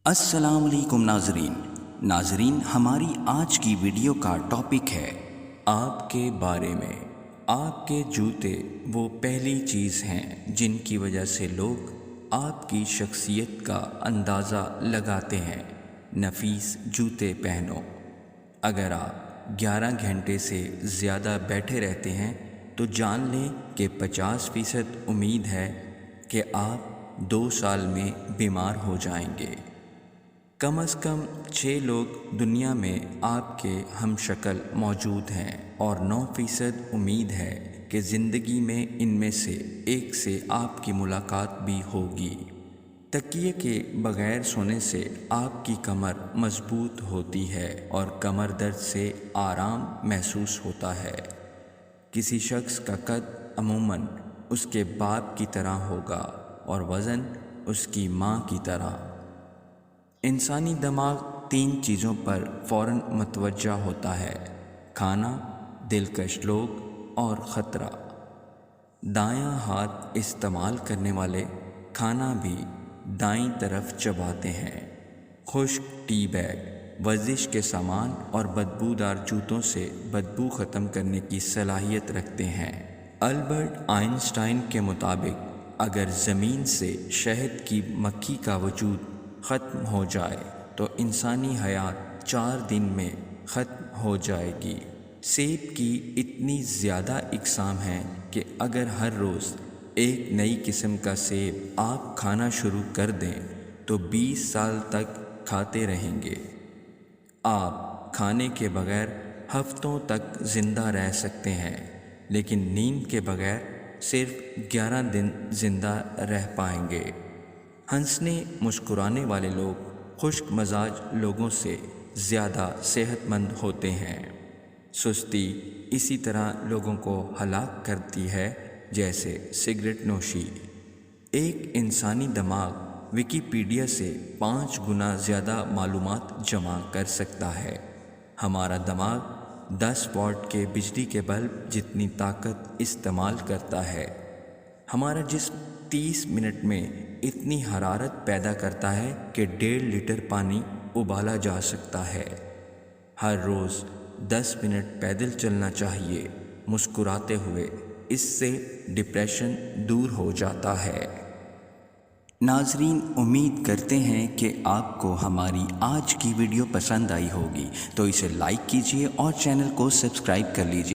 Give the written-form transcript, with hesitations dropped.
السلام علیکم ناظرین ہماری آج کی ویڈیو کا ٹاپک ہے آپ کے بارے میں۔ آپ کے جوتے وہ پہلی چیز ہیں جن کی وجہ سے لوگ آپ کی شخصیت کا اندازہ لگاتے ہیں۔ نفیس جوتے پہنو۔ اگر آپ 11 گھنٹے سے زیادہ بیٹھے رہتے ہیں تو جان لیں کہ 50% امید ہے کہ آپ 2 سال میں بیمار ہو جائیں گے۔ کم از کم 6 لوگ دنیا میں آپ کے ہم شکل موجود ہیں اور 9% امید ہے کہ زندگی میں ان میں سے ایک سے آپ کی ملاقات بھی ہوگی۔ تکیے کے بغیر سونے سے آپ کی کمر مضبوط ہوتی ہے اور کمر درد سے آرام محسوس ہوتا ہے۔ کسی شخص کا قد عموماً اس کے باپ کی طرح ہوگا اور وزن اس کی ماں کی طرح۔ انسانی دماغ 3 چیزوں پر فوراً متوجہ ہوتا ہے: کھانا، دلکش لوگ اور خطرہ۔ دایاں ہاتھ استعمال کرنے والے کھانا بھی دائیں طرف چباتے ہیں۔ خشک ٹی بیگ، ورزش کے سامان اور بدبودار جوتوں سے بدبو ختم کرنے کی صلاحیت رکھتے ہیں۔ البرٹ آئنسٹائن کے مطابق اگر زمین سے شہد کی مکھی کا وجود ختم ہو جائے تو انسانی حیات 4 دن میں ختم ہو جائے گی۔ سیب کی اتنی زیادہ اقسام ہیں کہ اگر ہر روز ایک نئی قسم کا سیب آپ کھانا شروع کر دیں تو 20 سال تک کھاتے رہیں گے۔ آپ کھانے کے بغیر ہفتوں تک زندہ رہ سکتے ہیں، لیکن نیند کے بغیر صرف 11 دن زندہ رہ پائیں گے۔ ہنسنے مسکرانے والے لوگ خشک مزاج لوگوں سے زیادہ صحت مند ہوتے ہیں۔ سستی اسی طرح لوگوں کو ہلاک کرتی ہے جیسے سگریٹ نوشی۔ ایک انسانی دماغ ویکیپیڈیا سے 5 گنا زیادہ معلومات جمع کر سکتا ہے۔ ہمارا دماغ 10 واٹ کے بجلی کے بلب جتنی طاقت استعمال کرتا ہے۔ ہمارا جسم 30 منٹ میں اتنی حرارت پیدا کرتا ہے کہ 1.5 لیٹر پانی ابالا جا سکتا ہے۔ ہر روز 10 منٹ پیدل چلنا چاہیے مسکراتے ہوئے، اس سے ڈپریشن دور ہو جاتا ہے۔ ناظرین، امید کرتے ہیں کہ آپ کو ہماری آج کی ویڈیو پسند آئی ہوگی، تو اسے لائک کیجیے اور چینل کو سبسکرائب کر لیجیے۔